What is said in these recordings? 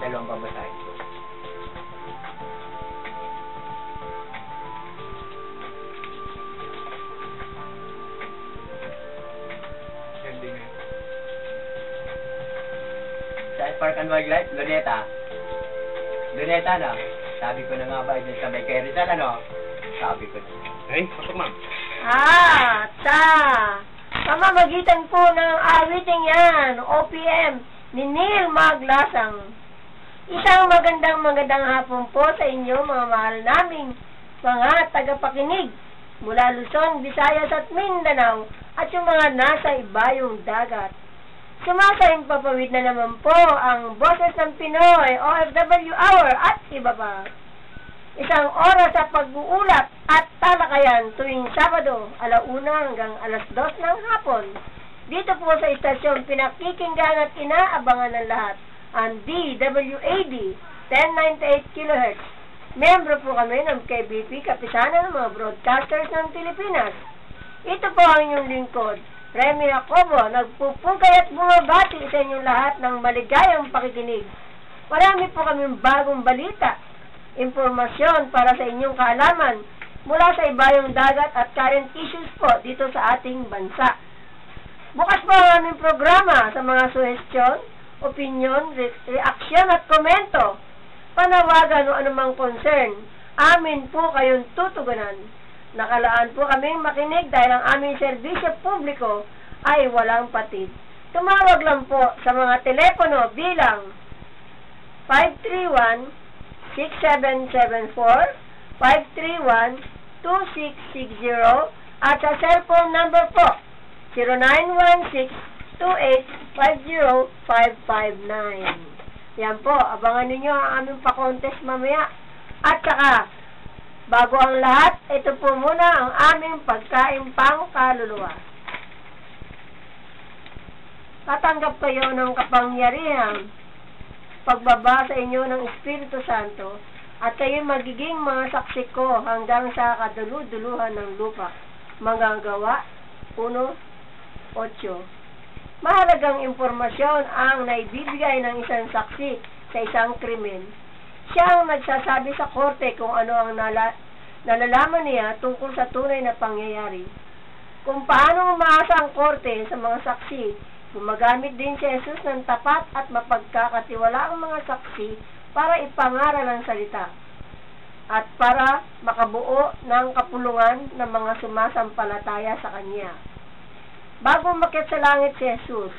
dalawang babasahin ko. Sa Park and Wildlife, Luneta. Luneta na. Sabi ko na nga ba, dyan sa may kay Rizal, ano? Sabi ko na. Ay, pasok ma'am. Pamamagitan po ng awiting yan, OPM, ni Neil Maglasang. Isang magandang hapon po sa inyo, mga mahal naming mga tagapakinig mula Luzon, Visayas at Mindanao at yung mga nasa ibayong dagat. Sumasayang papawid na naman po ang Boses ng Pinoy, OFW Hour at iba pa. Isang oras sa pag-uulat at talakayan tuwing Sabado, 1:00 hanggang 2:00 ng hapon. Dito po sa istasyon pinakikinggan at inaabangan ng lahat, ang DWAD 1098 kHz. Membro po kami ng KBP, Kapisanan ng mga Broadcasters ng Pilipinas. Ito po ang inyong lingkod, Remy Jacobo, nagpupugay at bumabati sa inyong lahat ng maligayang pakikinig. Marami po kaming bagong balita, impormasyon para sa inyong kaalaman mula sa ibayong dagat at current issues po dito sa ating bansa. Bukas po ang aming programa sa mga suhestyon, opinion, reaksyon at komento, panawagan o anumang concern. Amin po kayong tutugunan. Nakalaan po kaming makinig dahil ang aming serbisyo publiko ay walang patid. Tumawag lang po sa mga telepono bilang 531-6774, 531-2660 at sa cellphone number po 0916-2850-559. Yan po, abangan ninyo ang aming pa-contest mamaya. At saka, bago ang lahat, ito po muna ang aming pagkain pang kaluluwa. Tatanggap kayo ng kapangyarihan, pagbaba sa inyo ng Espiritu Santo, at kayo magiging mga saksi ko hanggang sa kaduluduluhan ng lupa. Mga Gawa 1:8. Mahalagang impormasyon ang naibibigay ng isang saksi sa isang krimen. Siya ang nagsasabi sa korte kung ano ang nalalaman niya tungkol sa tunay na pangyayari. Kung paano umaasa ang korte sa mga saksi, gumagamit din si Jesus ng tapat at mapagkakatiwalaang mga saksi para ipangaral ang salita at para makabuo ng kapulungan ng mga sumasampalataya sa Kanya. Bago umakyat sa langit si Jesus,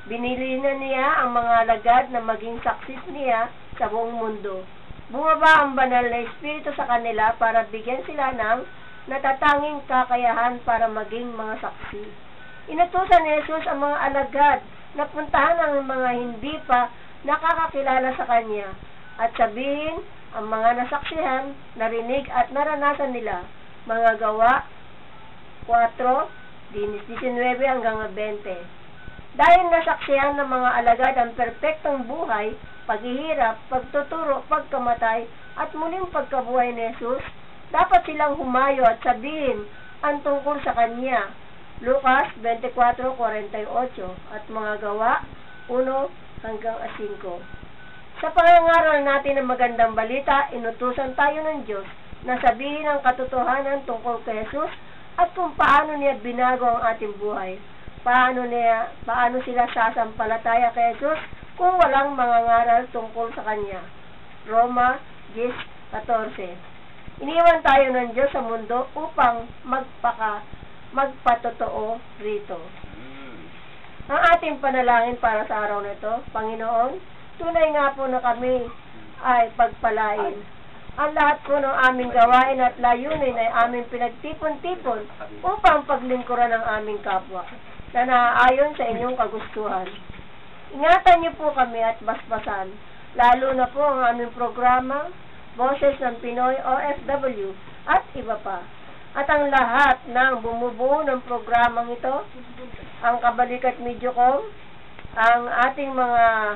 binili na niya ang mga alagad na maging saksi niya sa buong mundo. Bumaba ang banal na Espiritu sa kanila para bigyan sila ng natatanging kakayahan para maging mga saksi. Inutusan ni Jesus ang mga alagad na puntahan ang mga hindi pa nakakakilala sa Kanya at sabihin ang mga nasaksihan, narinig at naranasan nila. Mga Gawa 4:19 hanggang 20. Dahil nasaksihan ng mga alagad ang perpektong buhay, paghihirap, pagtuturo, pagkamatay, at muling pagkabuhay ni Jesus, dapat silang humayo at sabihin ang tungkol sa Kanya. Lucas 24:48 at mga Gawa 1 hanggang 5. Sa pangangaral natin ng magandang balita, inutusan tayo ng Diyos na sabihin ang katotohanan tungkol kay Jesus at kung paano niya binago ang ating buhay. Paano sila sasampalataya kay Jesus kung walang mangangaral tungkol sa Kanya. Roma 10:14. Iniwan tayo ng Diyos sa mundo upang magpatotoo rito. Ang ating panalangin para sa araw na ito, Panginoon, tunay nga po na kami ay pagpalain. Ang lahat po ng aming gawain at layunin ay aming pinagtipon-tipon upang paglingkuran ng aming kapwa na naaayon sa inyong kagustuhan. Ingatan niyo po kami at basbasan, lalo na po ang aming programa, Boses ng Pinoy OFW at iba pa. At ang lahat ng bumubuo ng programang ito, ang Kabalikat Mediocom, ang ating mga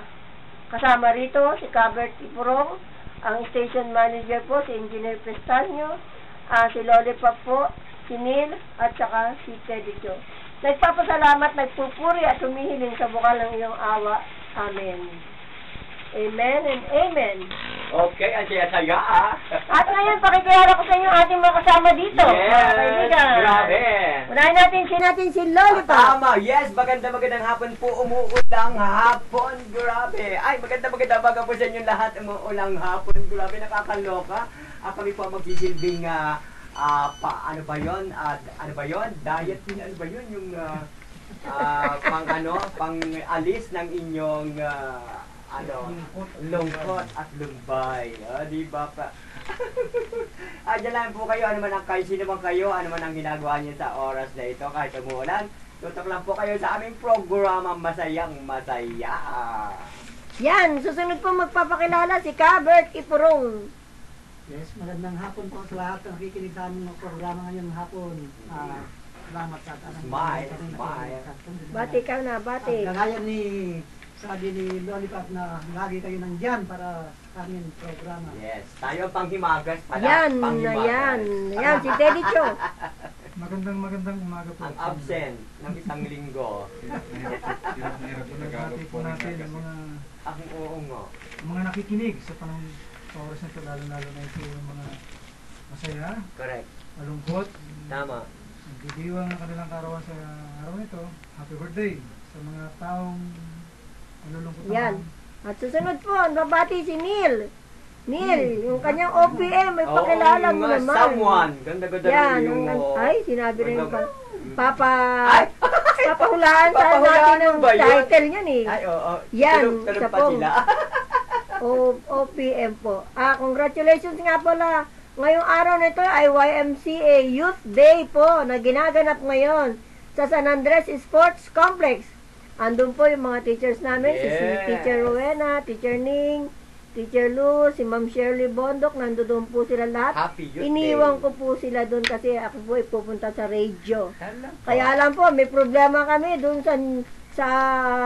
kasama rito, si Cabert Ipurong, ang station manager po, si Engineer Prestanyo, si Lollipop po, si Neil, at saka si Teddy Joe. Nagpapasalamat, nagpupuri at humihiling sa bukal ng iyong awa. Amen. Amen and amen. Okay, ang saya-saya ah. At ngayon, pakikilala ko sa inyo ating mga kasama dito. Mga Yes, kaibigan. grabe. Unahin natin si Lollipop. Tama, yes, magandang hapon po, umuulang hapon, grabe. Ay, magandang baga po sa inyo lahat, umuulang hapon, grabe, nakakaloka. Kami po ang magsisilbing, ano ba yun, diet, ano ba yun, yung, pang alis ng inyong, lungkot at lumbay. Di ba pa? Diyan lang po kayo, ano man ang kayo, sino man kayo, ano man ang ginagawa niyo sa oras na ito, kahit umuulan. Tutok lang po kayo sa aming programa Masayang Masaya. Yan, susunod po magpapakilala si Kabert Ipurong. Yes, magandang hapon po sa lahat ng nakikinig sa aming programa ngayong hapon. Salamat sa ating Smile. Bati ka na, bati. Gaya ni sabi ni Lollipop na lagi kayo nandyan para sa aming programa. Yes, tayo panghimagas pala. Yan, panghimagas. yan, si Teddy Cho. Magandang umaga po. Ang absent ng isang linggo. Pinagbati po natin ang Oo nga. mga nakikinig sa panahon sa oras na ito, lalo-lalo na ito yung mga masaya, Correct. malungkot, Tama. nagdidiwang ang kanilang karawan sa araw nito. Happy birthday sa mga taong malulungkot Yan. naman. At susunod po, babati si Neil. Neil, yung kanyang OPM, may pakilala mo nga, naman. someone. Ganda-ganda Yan, yung... ay, sinabi rin Ganda- pa. Papa, Ay! papahulaan sa Papahulaan natin mo ng ba yun? title niyan eh. Ay, oo. Yan, Tulog isa pa pong- sila. OPM po. Congratulations nga pala. Ngayong araw na ito ay YMCA Youth Day po na ginaganap ngayon sa San Andres Sports Complex. Andun po yung mga teachers namin, si Yes. Teacher Rowena, Teacher Ning, Teacher Lou, si Ma'am Shirley Bondok, nandun po sila lahat. Happy Youth Iniwan Day. ko po sila doon kasi ako po ay pupunta sa radio. Tala. Kaya lang po, may problema kami doon sa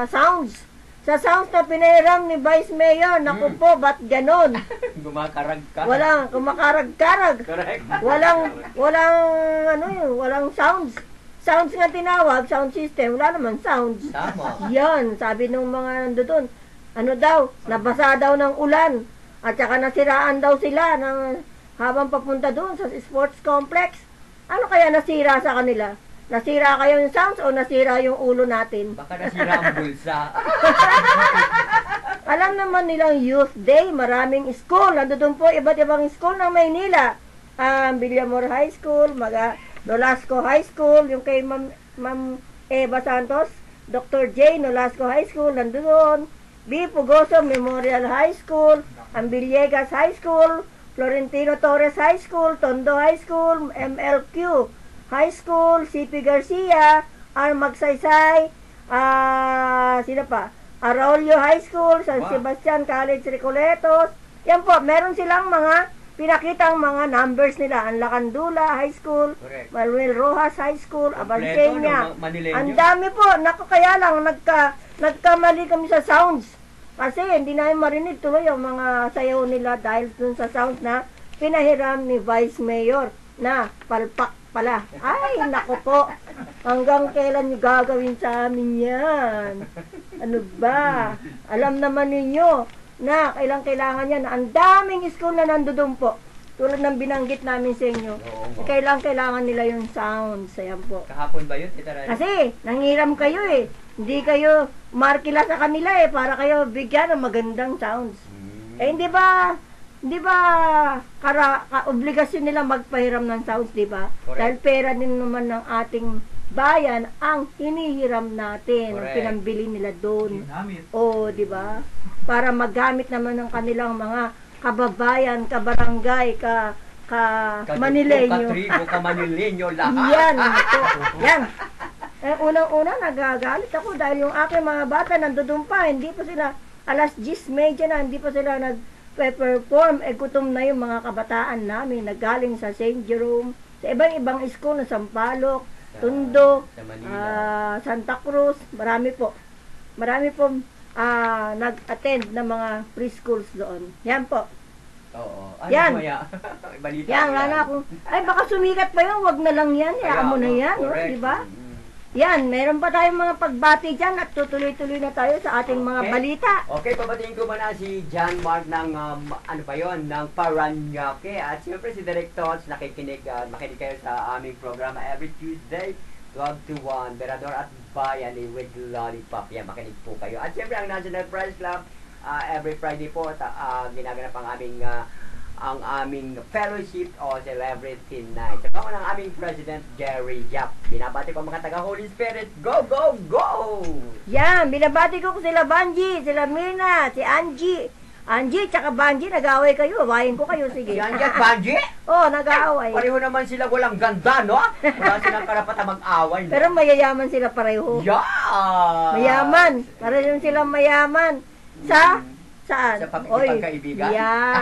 sounds. Sa sounds na pinahiram ni Vice Mayor, naku po, ba't ganon? Gumakarag ka. Walang kumakarag-karag. Correct. Walang sounds. Sounds nga tinawag, sound system, wala naman sounds. Tama. Yan, sabi ng mga nandoon, ano daw, nabasa daw ng ulan. At saka nasiraan daw sila habang papunta doon sa sports complex. Ano kaya nasira sa kanila? Nasira kayo yung sounds o nasira yung ulo natin? Baka nasira ang bulsa. Alam naman nilang Youth Day, maraming school. Nandoon po iba't ibang school ng Maynila. Villamor High School, Nolasco High School, yung kay Ma'am Eva Santos, Dr. J. Nolasco High School, nandoon. B. Pugoso Memorial High School, ang Villegas High School, Florentino Torres High School, Tondo High School, MLQ High School, CP Garcia, R. Magsaysay, sino pa? Arroyo High School, San Wow. Sebastian College Recoletos. Yan po, meron silang mga pinakitang mga numbers nila. Ang Lacandula High School, Correct. Manuel Rojas High School, Abansenia. no? Manileño. Ang dami po. Naku, kaya lang, nagkamali kami sa sounds. Kasi hindi namin marinig tuloy yung mga sayaw nila dahil dun sa sounds na pinahiram ni Vice Mayor na palpak pala. Ay, naku po. Hanggang kailan nyo gagawin sa amin yan? Ano ba? Alam naman ninyo na kailangan yan. Ang daming school na nandoon po. Tulad ng binanggit namin sa inyo. Oo. Kailangan nila yung sounds. Ayan po. Kahapon ba yun? Tita Rani? Kasi, nanghiram kayo eh. Hindi kayo markila sa kanila eh. Para kayo bigyan ng magandang sounds. Eh, hindi ba obligasyon nila magpahiram ng sounds, di ba? Correct. Dahil pera din naman ng ating bayan ang hinihiram natin, ang Correct. pinambili nila doon. Ginamit. O, di ba? Para magamit naman ng kanilang mga kababayan, kabarangay, Manileño. Katribo, Manileño, lahat. Yan, ito. Yan. Unang-una, nagagalit ako dahil yung aking mga bata nandoon pa, hindi pa sila, alas 10:30 na, hindi pa sila nag-perform. Gutom na yung mga kabataan namin, nagaling sa St. Jerome, sa ibang school na Sampaloc, Tondo, Sa Manila. Santa Cruz, marami po nag-attend ng mga preschools doon. Yan po. Oo. Ano Yan. Maya? Balita Yan, ko wala na akong, ay baka sumikat pa yun, wag na lang yan, Kaya hayaan mo na nga, yan, no? correct. Di ba? Yan, meron pa tayong mga pagbati dyan at tutuloy-tuloy na tayo sa ating mga Okay. balita. Okay, pabatiin ko muna si John Mark ng, ano pa yun, ng Paranaque. At siyempre si Direk Tots, makinig kayo sa aming programa every Tuesday, 12 to 1, Berador at Bayani with Lollipop. Yan, makinig po kayo. At siyempre ang National Press Club, every Friday po, ginaganap ang aming fellowship o celebrity night. Sa pangunan ng aming President Jerry Yap. Binabati ko ang mga taga Holy Spirit. Go, go, go! Yan, binabati ko sila Banji, sila Mirna, si Angie. Angie, tsaka Banji, nag-aaway kayo. Awayin ko kayo, sige. Yan yan, Banji! Oh, nag-aaway. Pareho naman sila walang ganda, no? Wala silang karapatan mag-away, no? Pero mayayaman sila pareho. Yeah! Mayaman. Pareho silang mayaman. Saan? Sa pakikipagkaibigan? Yan.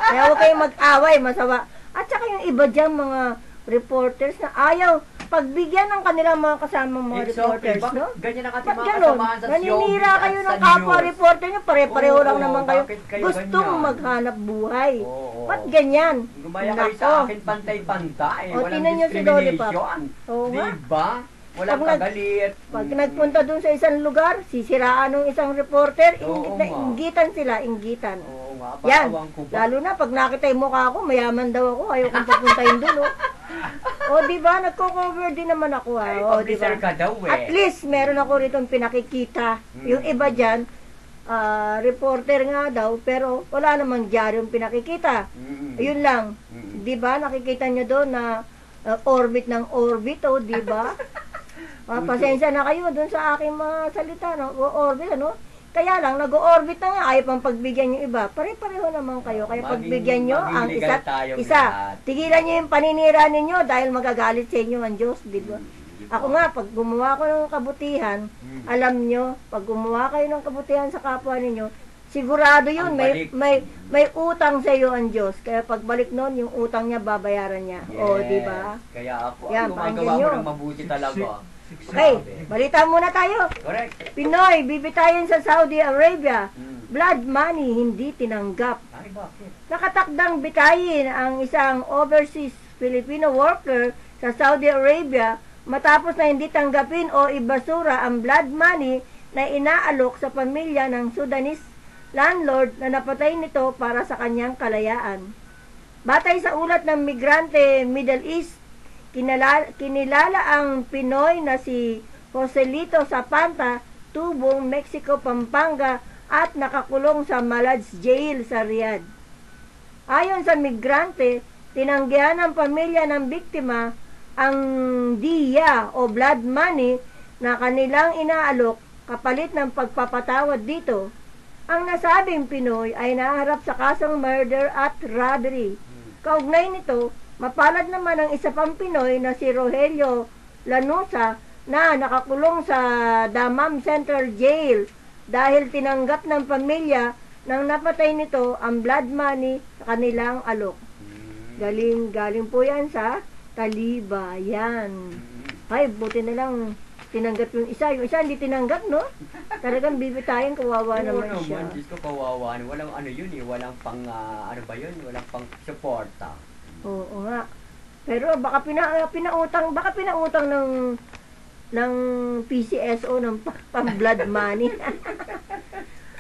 Kaya huwag kayong mag-away, masawa. At saka yung iba dyan, mga reporters na ayaw pagbigyan ng kanilang mga kasamang mga reporters, no? Ganyan ang ating Ba't mga ganun? kasamaan sa Naninira showbiz kayo at ng sa kapwa news. reporter nyo, pare-pareho lang Oo, naman kayo. bakit kayo Gustong ganyan? maghanap buhay. Oo. Ba't ganyan? Gumaya kayo Nako. sa akin pantay-pantay. O, Walang tingnan nyo si Lollipop. discrimination. Oo nga. Diba? Walang Pag kagalit. Pag nagpunta dun sa isang lugar, sisiraan ng isang reporter, Oo nga. inggitan sila, inggitan. Oo nga, Yan, paawang ko ba? lalo na pag nakita yung mukha ko, mayaman daw ako, ayaw kong papuntahin doon, oh. O, di ba, nagko-cover din naman ako, ha? Ay, O, di ba? publisher ka daw, eh. At least, meron ako rito pinakikita. Yung iba dyan, reporter nga daw, pero wala namang diaryong pinakikita. Mm-mm. Ayun lang. Mm-mm. Di ba, nakikita nyo doon na orbit ng orbit, oh, di ba? Pasensya na kayo doon sa aking mga salita, no? Orbit, ano? Kaya lang, nag-orbit na nga, ayaw pang pagbigyan yung iba. Pare-pareho naman kayo. Kaya pagbigyan nyo ang maging legal tayong isa. lahat. Tigilan nyo yung paninira ninyo dahil magagalit sa inyo ang Diyos, di ba? Ako nga, pag gumawa ko ng kabutihan, alam nyo, pag gumawa kayo ng kabutihan sa kapwa ninyo, sigurado yun, Ang may utang sa iyo ang Diyos. Kaya pagbalik nun, yung utang niya, babayaran niya. O, di ba? Kaya ako, Yan, gumagawa pakinggan ko nyo. ng mabuti talaga. Okay, balita muna tayo. Correct. Pinoy, bibitayin sa Saudi Arabia. Mm. Blood money, hindi tinanggap. Ay, bakit? Nakatakdang bitayin ang isang overseas Filipino worker sa Saudi Arabia matapos na hindi tanggapin o ibasura ang blood money na inaalok sa pamilya ng Sudanese landlord na napatay nito para sa kanyang kalayaan. Batay sa ulat ng Migrante Middle East, kinilala ang Pinoy na si Joselito Zapanta, Tubong, Mexico, Pampanga at nakakulong sa Malads Jail sa Riyadh. Ayon sa Migrante, tinanggihan ng pamilya ng biktima ang diya o blood money na kanilang inaalok kapalit ng pagpapatawad dito. Ang nasabing Pinoy ay naharap sa kasong murder at robbery. Kaugnay nito, mapalad naman ang isa pang Pinoy na si Rogelio Lanusa na nakakulong sa Damam Central Jail dahil tinanggap ng pamilya ng napatay nito ang blood money sa kanilang alok. Galing po yan sa Talibayan. Ay, buti na lang tinanggap yung isa. Yung isa hindi tinanggap, no? Talagang bibitayin, kawawa naman siya. Diyos ko, kawawa. Walang ano yun eh. Walang pang, ano ba yun? Walang pang suporta. Oo nga. Pero baka pinautang ng PCSO ng pang-blood money.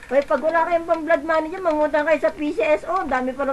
Hoy, pag wala kayong pang-blood money dyan, mangutang kayo sa PCSO. Ang dami pa